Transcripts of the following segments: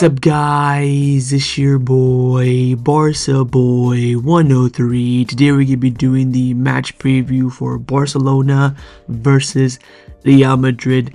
What's up, guys? It's your boy Barca Boy 103. Today we're gonna be doing the match preview for Barcelona versus Real Madrid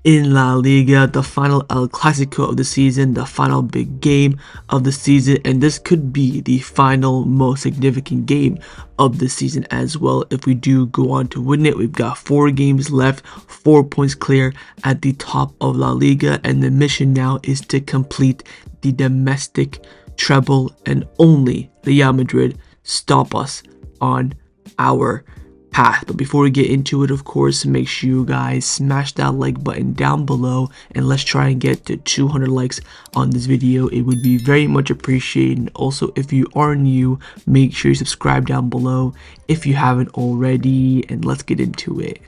in La Liga, the final El Clásico of the season, the final big game of the season, and this could be the final most significant game of the season as well if we do go on to win it. We've got 4 games left, 4 points clear at the top of La Liga, and the mission now is to complete the domestic treble, and only Real Madrid stop us on our path. But before we get into it, of course, make sure you guys smash that like button down below, and let's try and get to 200 likes on this video. It would be very much appreciated. And also, if you are new, make sure you subscribe down below if you haven't already, and let's get into it.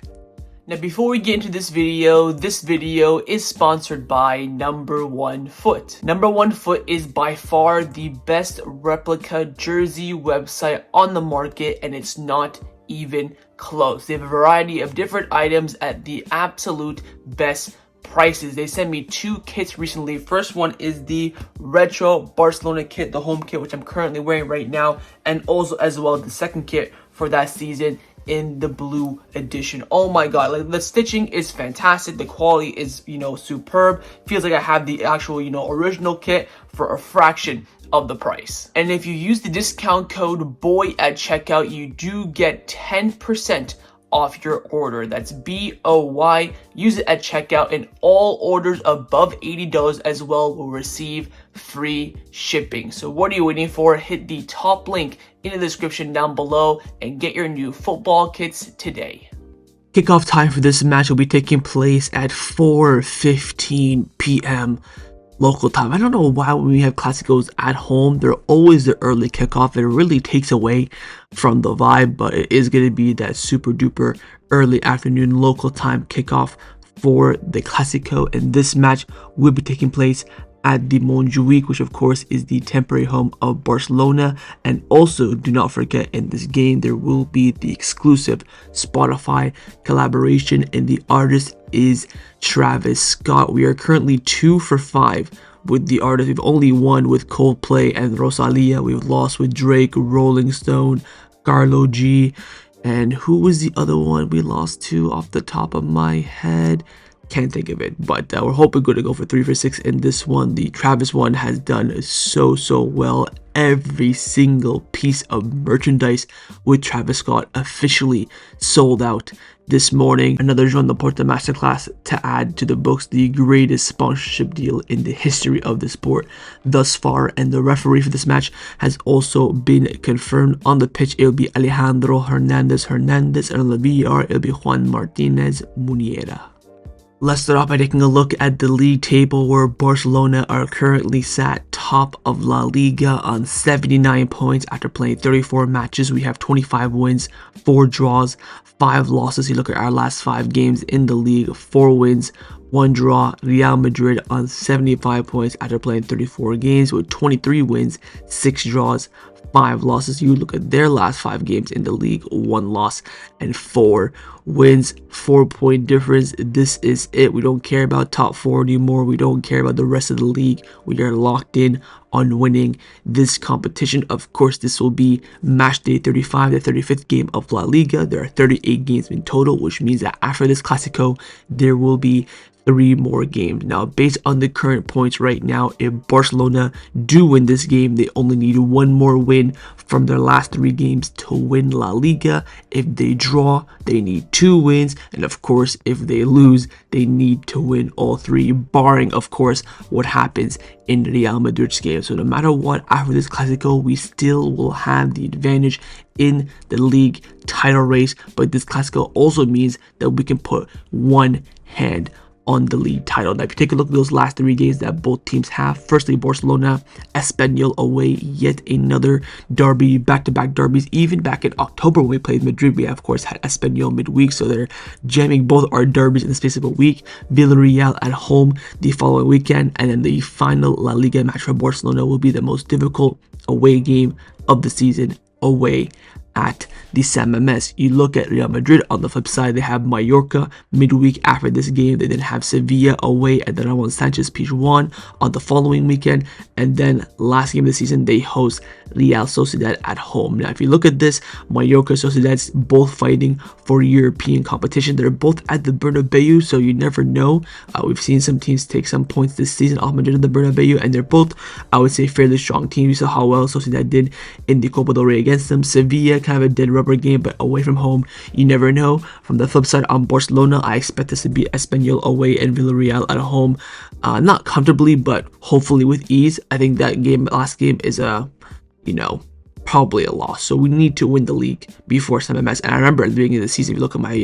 Now, before we get into this video is sponsored by Number One Foot. Number One Foot is by far the best replica jersey website on the market, and it's not even close. They have a variety of different items at the absolute best prices. They sent me 2 kits recently. First one is the retro Barcelona kit, the home kit, which I'm currently wearing right now, and also as well the second kit for that season in the blue edition. Oh my god, like, the stitching is fantastic, the quality is, superb. Feels like I have the actual, original kit for a fraction of the price. And if you use the discount code BOY at checkout, you do get 10% off your order. That's BOY. Use it at checkout, and all orders above $80 as well will receive free shipping. So what are you waiting for? Hit the top link in the description down below and get your new football kits today. Kickoff time for this match will be taking place at 4:15 p.m. local time. I don't know why when we have Clásicos at home, they're always the early kickoff. It really takes away from the vibe, but it is going to be that super duper early afternoon local time kickoff for the Clásico, and this match will be taking place at the Montjuic, which of course is the temporary home of Barcelona. And also, do not forget, in this game there will be the exclusive Spotify collaboration, and the artist is Travis Scott. We are currently 2 for 5 with the artist. We've only won with Coldplay and Rosalia. We've lost with Drake, Rolling Stone, Carlo G, and who was the other one we lost to off the top of my head? Can't think of it, but we're hoping good to go for 3 for 6 in this one. The Travis one has done so well. Every single piece of merchandise with Travis Scott officially sold out this morning. Another Joan Laporta masterclass to add to the books, the greatest sponsorship deal in the history of the sport thus far. And the referee for this match has also been confirmed. On the pitch, it'll be Alejandro Hernandez, and on the VAR, it'll be Juan Martinez Muniera. Let's start off by taking a look at the league table, where Barcelona are currently sat top of La Liga on 79 points after playing 34 matches. We have 25 wins, 4 draws, 5 losses. You look at our last 5 games in the league, 4 wins, 1 draw. Real Madrid on 75 points after playing 34 games with 23 wins, 6 draws, 5 losses. You look at their last 5 games in the league, 1 loss and 4 wins, 4-point difference. This is it. We don't care about top 4 anymore. We don't care about the rest of the league. We are locked in on winning this competition. Of course, this will be match day 35, the 35th game of La Liga. There are 38 games in total, which means that after this Clásico, there will be 3 more games. Now, based on the current points right now, if Barcelona do win this game, they only need 1 more win from their last 3 games to win La Liga. If they draw, they need 2 wins, and of course, if they lose, they need to win all 3, barring, of course, what happens in Real Madrid's game. So no matter what, after this Clásico, we still will have the advantage in the league title race, but this Clásico also means that we can put one hand on the league title. Now, if you take a look at those last 3 games that both teams have, firstly, Barcelona, Espanyol away, yet another derby, back-to-back derbies. Even back in October when we played Madrid, we of course had Espanyol midweek, so they're jamming both our derbies in the space of a week. Villarreal at home the following weekend, and then the final La Liga match for Barcelona will be the most difficult away game of the season, away at the San Mamés. You look at Real Madrid on the flip side, they have Mallorca midweek after this game. They then have Sevilla away at the Ramon Sanchez Pizjuan on the following weekend, and then last game of the season they host Real Sociedad at home. Now if you look at this, Mallorca, Sociedad's both fighting for European competition. They're both at the Bernabeu, so you never know. We've seen some teams take some points this season off Madrid at the Bernabeu, and they're both, I would say, fairly strong teams. You saw how well Sociedad did in the Copa del Rey against them. Sevilla, kind of a dead rubber game, but away from home, you never know. From the flip side, on Barcelona, I expect us to beat Espanyol away and Villarreal at home. Not comfortably, but hopefully with ease. I think that last game is probably a loss. So we need to win the league before San Mamés. And I remember at the beginning of the season, if you look at my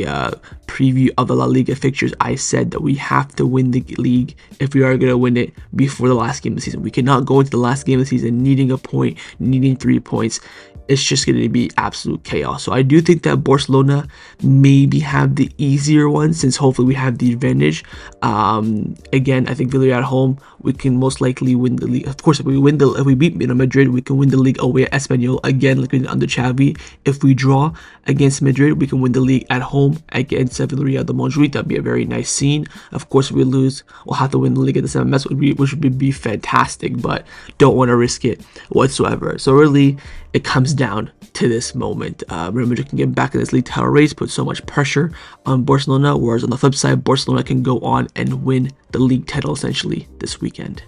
preview of the La Liga fixtures, I said that we have to win the league if we are going to win it before the last game of the season. We cannot go into the last game of the season needing a point, needing 3 points. It's just going to be absolute chaos. So I do think that Barcelona maybe have the easier one, since hopefully we have the advantage. Again, I think Villarreal at home, we can most likely win the league. Of course, if we beat Madrid, we can win the league away at Espanyol again, like we did under Xavi. If we draw against Madrid, we can win the league at home against Villarreal de Montjuic. That'd be a very nice scene. Of course, if we lose, we'll have to win the league at the San Mamés, which would be fantastic, but don't want to risk it whatsoever. So really, it comes down to this moment. Real Madrid can get back in this league title race, put so much pressure on Barcelona, whereas on the flip side, Barcelona can go on and win the league title essentially this weekend.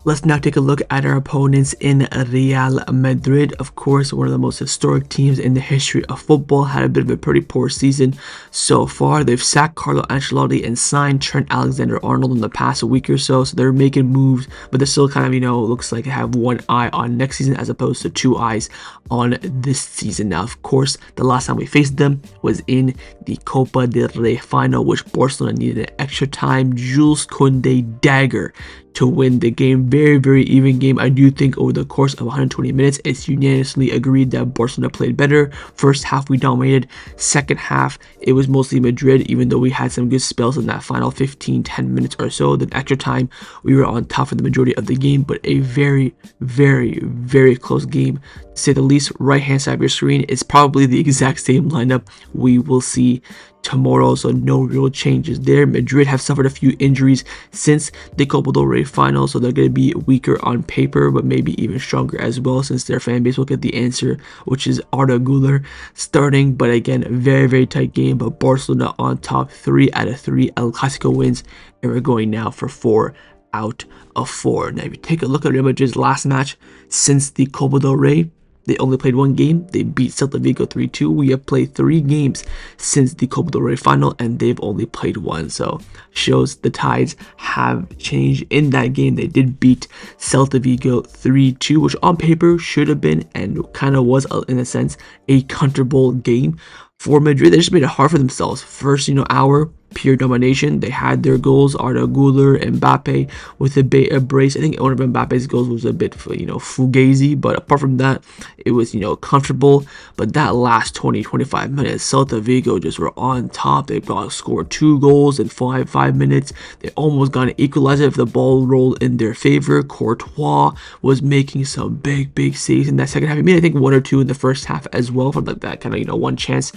Let's now take a look at our opponents in Real Madrid. Of course, one of the most historic teams in the history of football, had a bit of a pretty poor season so far. They've sacked Carlo Ancelotti and signed Trent Alexander-Arnold in the past week or so. So they're making moves, but they're still kind of, looks like they have one eye on next season as opposed to 2 eyes on this season. Now, of course, the last time we faced them was in the Copa del Rey final, which Barcelona needed an extra time. Jules Kounde dagger to win the game. Very, very even game. I do think over the course of 120 minutes, it's unanimously agreed that Barcelona played better. First half, we dominated. Second half, it was mostly Madrid, even though we had some good spells in that final 10 minutes or so. Then extra time, we were on top for the majority of the game, but a very, very, very close game, to say the least. Right hand side of your screen is probably the exact same lineup we will see tomorrow, so no real changes there. Madrid have suffered a few injuries since the Copa del Rey final, so they're going to be weaker on paper, but maybe even stronger as well, since their fan base will get the answer, which is Arda Güler starting. But again, very, very tight game, but Barcelona on top, 3 out of 3 El Clásico wins, and we're going now for 4 out of 4. Now, if you take a look at Real Madrid's last match since the Copa del Rey, they only played 1 game. They beat Celta Vigo 3-2. We have played 3 games since the Copa del Rey final, and they've only played 1. So shows the tides have changed. In that game, they did beat Celta Vigo 3-2, which on paper should have been, and kind of was, in a sense, a comfortable game for Madrid. They just made it hard for themselves. First, hour, pure domination. They had their goals. Arda Güler, Mbappé with a brace. I think one of Mbappe's goals was a bit, fugazi, but apart from that, it was, comfortable. But that last 20-25 minutes, Celta Vigo just were on top. They scored 2 goals in 5 minutes. They almost got an equalizer if the ball rolled in their favor. Courtois was making some big, big saves in that second half. He made, I think, 1 or 2 in the first half as well, from that kind of, one chance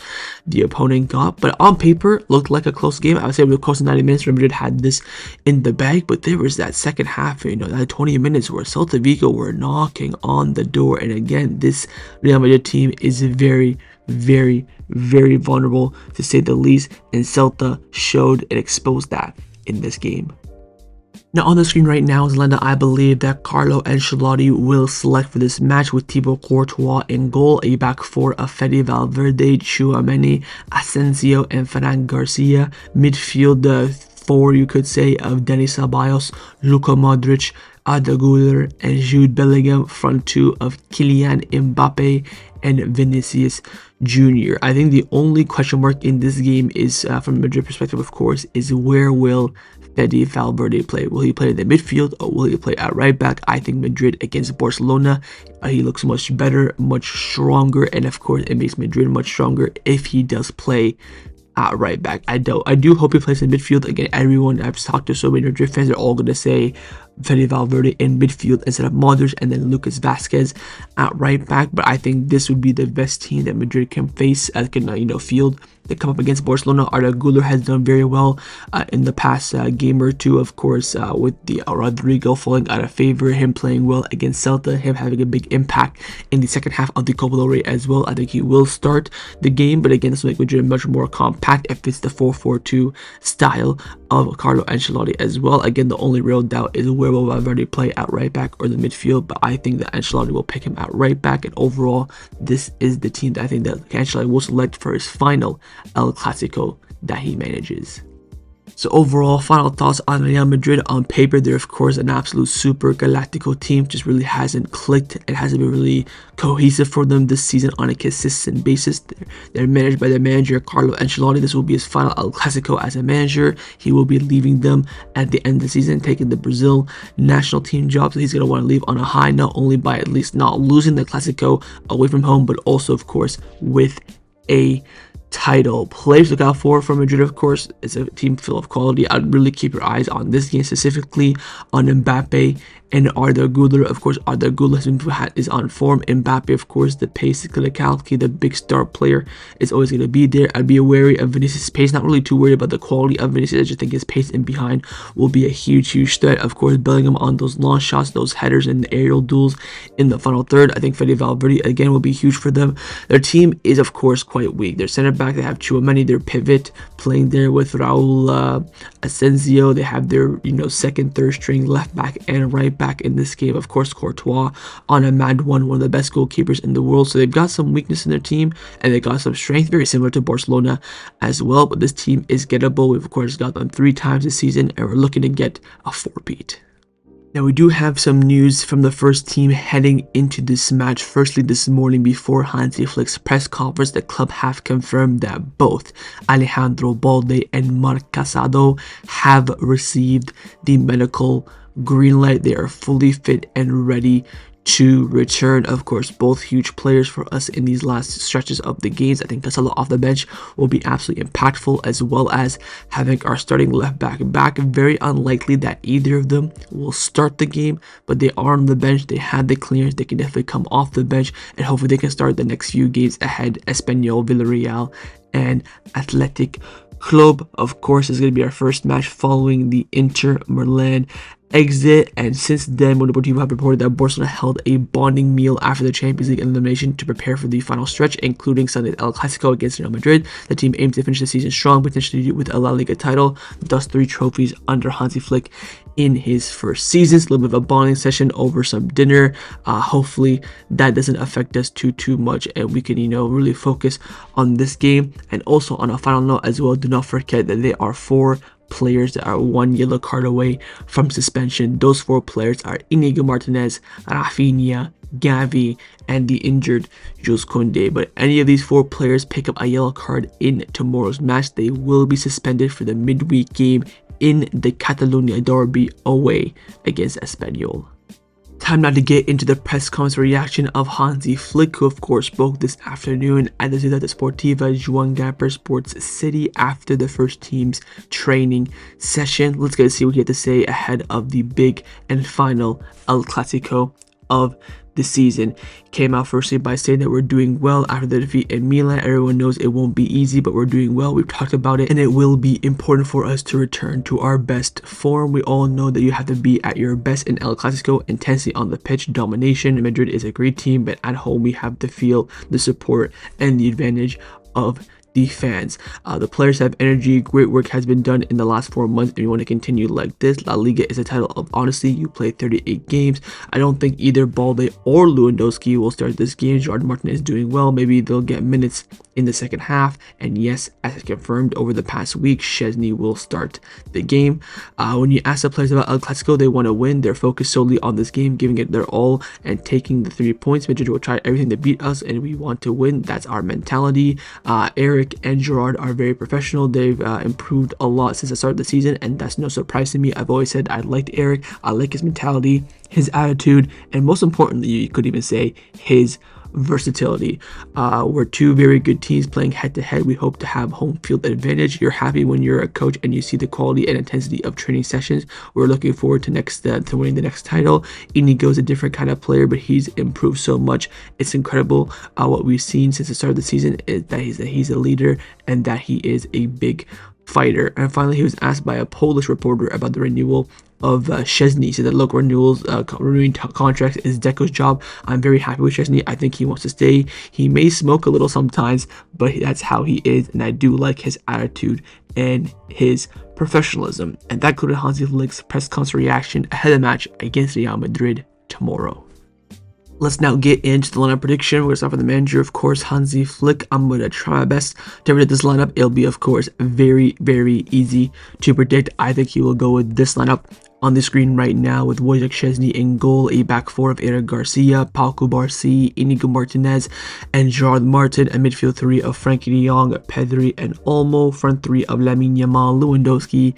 the opponent got. But on paper, looked like a close game. I would say over the course of 90 minutes, Real Madrid had this in the bag, but there was that second half, that 20 minutes where Celta Vigo were knocking on the door. And again, this Real Madrid team is very, very, very vulnerable, to say the least, and Celta showed and exposed that in this game. Now on the screen right now is Lenda. I believe that Carlo Ancelotti will select for this match with Thibaut Courtois in goal, a back 4 of Fede Valverde, Tchouaméni, Asensio, and Ferran Garcia. Midfield 4, you could say, of Denis Ceballos, Luka Modric, Arda Güler, and Jude Bellingham. Front 2 of Kylian Mbappé and Vinicius Jr. I think the only question mark in this game is, from a Madrid perspective, of course, is where will Fede Valverde play? Will he play in the midfield, or will he play at right back? I think Madrid against Barcelona, he looks much better, much stronger, and of course it makes Madrid much stronger if he does play at right back. I do hope he plays in midfield. Again, everyone I've talked to, so many Madrid fans, are all going to say Fede Valverde in midfield instead of Modric, and then Lucas Vazquez at right back. But I think this would be the best team that Madrid can face, can field. They come up against Barcelona. Arda Güler has done very well in the past game or two, of course, with the Rodrigo falling out of favor, him playing well against Celta, him having a big impact in the second half of the Copa del Rey as well. I think he will start the game, but again, this will make Madrid much more compact if it's the 4-4-2 style of Carlo Ancelotti as well. Again, the only real doubt is where will Valverde play at right back or the midfield, but I think that Ancelotti will pick him at right back, and overall, this is the team that I think that Ancelotti will select for his final El Clásico that he manages. So overall, final thoughts on Real Madrid. On paper, they're of course an absolute super galactico team. Just really hasn't clicked. It hasn't been really cohesive for them this season on a consistent basis. They're managed by their manager, Carlo Ancelotti. This will be his final El Clásico as a manager. He will be leaving them at the end of the season, taking the Brazil national team job. So he's going to want to leave on a high, not only by at least not losing the Clásico away from home, but also, of course, with a title. Players to look out for Madrid, of course, is a team full of quality. I'd really keep your eyes on this game, specifically on Mbappé and Arda Güler. Of course, Arda Güler is on form. Mbappé, of course, the pace, criticality, the big star player is always going to be there. I'd be wary of Vinicius' pace, not really too worried about the quality of Vinicius. I just think his pace in behind will be a huge threat. Of course, Bellingham on those long shots, those headers and the aerial duels in the final third. I think Fede Valverde again will be huge for them. Their team is, of course, quite weak. Their center back, they have Chouameni, their pivot, playing there with Raul Asensio. They have their second, third string left back and right back in this game. Of course, Courtois on a mad one of the best goalkeepers in the world. So they've got some weakness in their team and they got some strength, very similar to Barcelona as well. But this team is gettable. We've of course got them 3 times this season, and we're looking to get a 4-peat. Now, we do have some news from the first team heading into this match. Firstly, this morning before Hansi Flick's press conference, the club have confirmed that both Alejandro Balde and Marc Casado have received the medical green light. They are fully fit and ready to return. Of course, both huge players for us in these last stretches of the games. I think Casado off the bench will be absolutely impactful, as well as having our starting left back. Very unlikely that either of them will start the game, but they are on the bench. They had the clearance. They can definitely come off the bench, and hopefully they can start the next few games ahead. Espanyol, Villarreal, and Athletic Club. Of course, is going to be our first match following the Inter Milan exit, and since then, Deportivo have reported that Barcelona held a bonding meal after the Champions League elimination to prepare for the final stretch, including Sunday's El Clásico against Real Madrid. The team aims to finish the season strong, potentially with a La Liga title, thus 3 trophies under Hansi Flick in his first season. It's a little bit of a bonding session over some dinner. Hopefully that doesn't affect us too much, and we can really focus on this game. And also, on a final note as well, do not forget that there are 4 players that are 1 yellow card away from suspension. Those 4 players are Inigo Martinez, Raphinha, Gavi, and the injured Jules Kounde. But any of these 4 players pick up a yellow card in tomorrow's match, they will be suspended for the midweek game in the Catalonia derby away against Espanyol. Time now to get into the press conference reaction of Hansi Flick, who of course spoke this afternoon at the Ciudad Deportiva Joan Gamper Sports City after the first team's training session. Let's get to see what he had to say ahead of the big and final El Clásico of the season. Came out firstly by saying that we're doing well after the defeat in Milan. Everyone knows it won't be easy, but we're doing well. We've talked about it, and it will be important for us to return to our best form. We all know that you have to be at your best in El Clásico. Intensity on the pitch, domination. Madrid is a great team, but at home we have to feel the support and the advantage of the fans. The players have energy. Great work has been done in the last 4 months, and we want to continue like this. La Liga is a title of honesty. You play 38 games. I don't think either Balde or Lewandowski will start this game. Gerard Martin is doing well. Maybe they'll get minutes in the second half, and yes, as confirmed over the past week, Szczesny will start the game. When you ask the players about El Clásico, they want to win. They're focused solely on this game, giving it their all and taking the 3 points. Madrid will try everything to beat us, and we want to win. That's our mentality. Eric and Gerard are very professional. They've improved a lot since the start of the season, and that's no surprise to me. I've always said I liked Eric. I like his mentality, his attitude, and most importantly, you could even say his versatility. We're two very good teams playing head to head. We hope to have home field advantage. You're happy when you're a coach and you see the quality and intensity of training sessions. We're looking forward to winning the next title. Inigo's a different kind of player, but he's improved so much. It's incredible what we've seen since the start of the season is that he's a leader and that he is a big fighter. And finally, he was asked by a Polish reporter about the renewal of Szczesny. He said that, look, renewing contracts is Deco's job. I'm very happy with Szczesny. I think he wants to stay. He may smoke a little sometimes, but that's how he is, and I do like his attitude and his professionalism. And that concluded Hansi Flick's press conference reaction ahead of the match against Real Madrid tomorrow. Let's now get into the lineup prediction. We're going to start with the manager, of course, Hansi Flick. I'm going to try my best to predict this lineup. It'll be, of course, very, very easy to predict. I think he will go with this lineup on the screen right now with Wojciech Szczesny in goal, a back four of Eric Garcia, Pau Cubarsí, Inigo Martinez, and Gerard Martin, a midfield three of Frankie de Jong, Pedri, and Olmo, front three of Lamine Yamal, Lewandowski,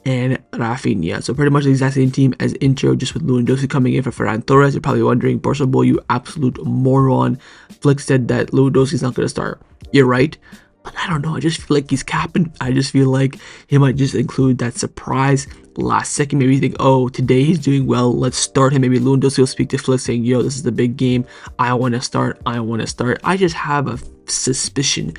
and Raphinha. So pretty much the exact same team as Inter, just with Lewandowski coming in for Ferran Torres. You're probably wondering, Barca boy, you absolute moron. Flick said that Lewandowski's not going to start. You're right. But I don't know. I just feel like he's capping. I just feel like he might just include that surprise last second. Maybe you think, oh, today he's doing well, let's start him. Maybe Lewandowski will speak to Flick saying, yo, this is the big game. I want to start. I just have a suspicion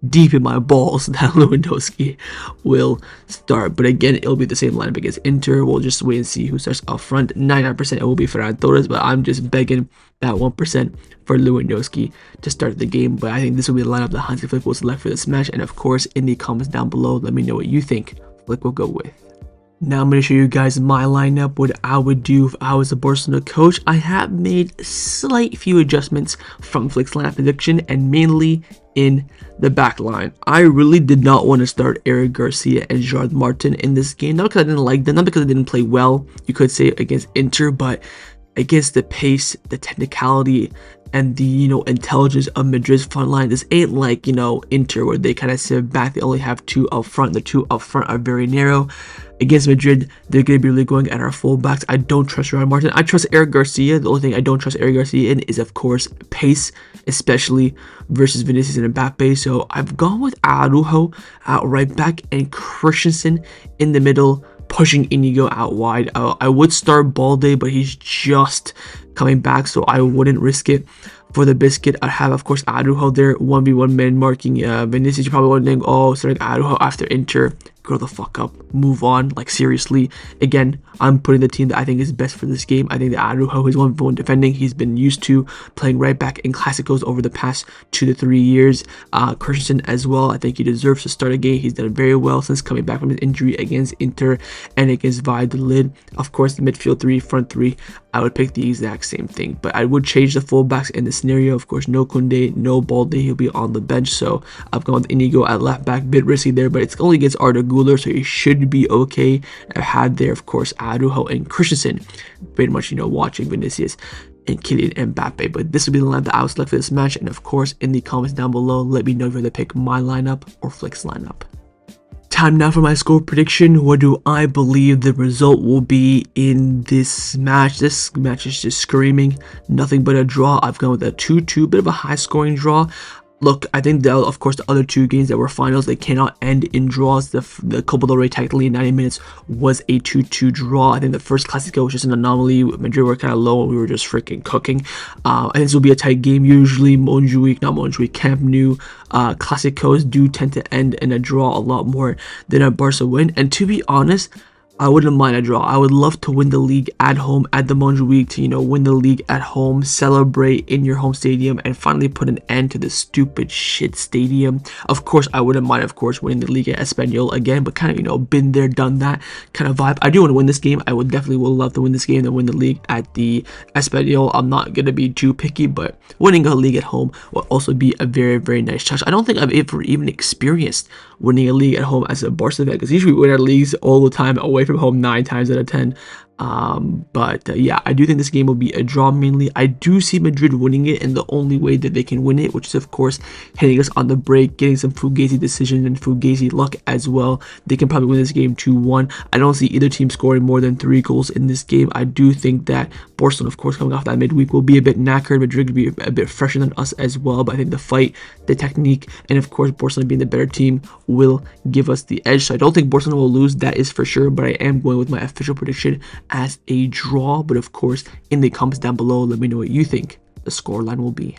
deep in my balls that Lewandowski will start. But again, it'll be the same lineup against Inter. We'll just wait and see who starts up front. 99% it will be Ferran Torres, but I'm just begging that 1% for Lewandowski to start the game. But I think this will be the lineup that Hansi Flick will select for this match. And of course, in the comments down below, let me know what you think Flick will go with. Now I'm going to show you guys my lineup, what I would do if I was a Barcelona coach. I have made slight few adjustments from Flick's lineup prediction, and mainly in the back line. I really did not want to start Eric Garcia and Gerard Martin in this game. Not because I didn't like them, not because they didn't play well, you could say, against Inter, but against the pace, the technicality, and the, intelligence of Madrid's front line. This ain't like, Inter, where they kind of sit back. They only have two up front. The two up front are very narrow. Against Madrid, they're going to be really going at our fullbacks. I don't trust Gerard Martin. I trust Eric Garcia. The only thing I don't trust Eric Garcia in is, of course, pace, especially versus Vinicius and Mbappé. So I've gone with Araujo out right back and Christensen in the middle, pushing Inigo out wide. I would start Balde, but he's just coming back, so I wouldn't risk it. For the biscuit, I'd have, of course, Araujo there, 1v1 man marking Vinicius. You're probably wondering, oh, starting Araujo after Inter. Grow the fuck up. Move on. Like, seriously. Again, I'm putting the team that I think is best for this game. I think that Araujo is 1v1 defending. He's been used to playing right back in Clásicos over the past 2 to 3 years. Christensen as well. I think he deserves to start a game. He's done very well since coming back from his injury against Inter and against Valladolid. Of course, the midfield three, front three, I would pick the exact same thing. But I would change the fullbacks in this scenario. Of course, no Kounde, no Balde. He'll be on the bench. So I've gone with Inigo at left back. Bit risky there, but it's only against Arda Güler, so he should be okay. I've had there, of course, Araujo and Christensen, pretty much, watching Vinicius and Kylian Mbappé. But this will be the lineup that I was select for this match. And of course, in the comments down below, let me know if you're going to pick my lineup or Flick's lineup. Time now for my score prediction. What do I believe the result will be in this match? This match is just screaming nothing but a draw. I've gone with a 2-2, bit of a high scoring draw. Look, I think that, of course, the other two games that were finals, they cannot end in draws. The Copa del Rey, technically, in 90 minutes was a 2-2 draw. I think the first Clásico was just an anomaly. Madrid were kind of low, and we were just freaking cooking. I think this will be a tight game. Usually, Camp Nou, Clásicos do tend to end in a draw a lot more than a Barca win. And to be honest, I wouldn't mind a draw. I would love to win the league at home at the Montjuic, to win the league at home, celebrate in your home stadium, and finally put an end to this stupid shit stadium. Of course, I wouldn't mind, of course, winning the league at Espanyol again, but kind of, been there, done that kind of vibe. I do want to win this game. I would definitely love to win this game and win the league at the Espanyol. I'm not gonna be too picky, but winning a league at home will also be a very, very nice touch. I don't think I've ever even experienced winning a league at home as a Barca fan, because usually we win our leagues all the time away from home 9 times out of 10. Yeah, I do think this game will be a draw mainly. I do see Madrid winning it, and the only way that they can win it, which is of course hitting us on the break, getting some Fugazi decision and Fugazi luck as well. They can probably win this game 2-1. I don't see either team scoring more than 3 goals in this game. I do think that Barcelona, of course, coming off that midweek, will be a bit knackered. Madrid will be a bit fresher than us as well, but I think the fight, the technique, and of course Barcelona being the better team will give us the edge. So I don't think Barcelona will lose, that is for sure, but I am going with my official prediction as a draw. But of course, in the comments down below, let me know what you think the scoreline will be.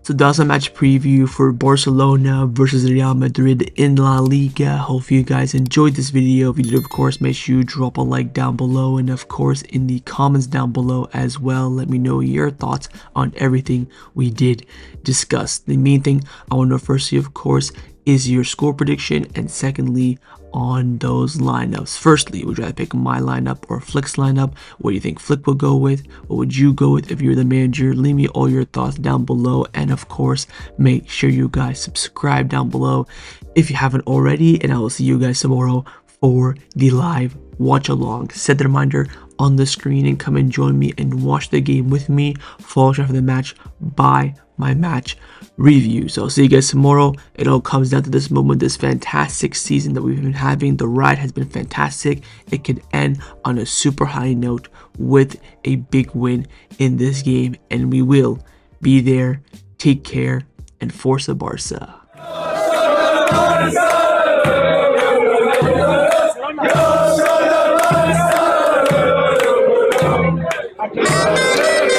So that's a match preview for Barcelona versus Real Madrid in La Liga. Hope you guys enjoyed this video. If you did, of course, make sure you drop a like down below, and of course in the comments down below as well, let me know your thoughts on everything we did discuss. The main thing I want to know firstly, of course, is your score prediction, and secondly, on those lineups. Firstly, would you rather pick my lineup or Flick's lineup? What do you think Flick will go with? What would you go with if you're the manager? Leave me all your thoughts down below, and of course, make sure you guys subscribe down below if you haven't already, and I will see you guys tomorrow for the live watch along. Set the reminder on the screen and come and join me and watch the game with me. Follow for the match by my match review. So I'll see you guys tomorrow. It all comes down to this moment, this fantastic season that we've been having. The ride has been fantastic. It could end on a super high note with a big win in this game, and we will be there. Take care, and Forza Barca. Go,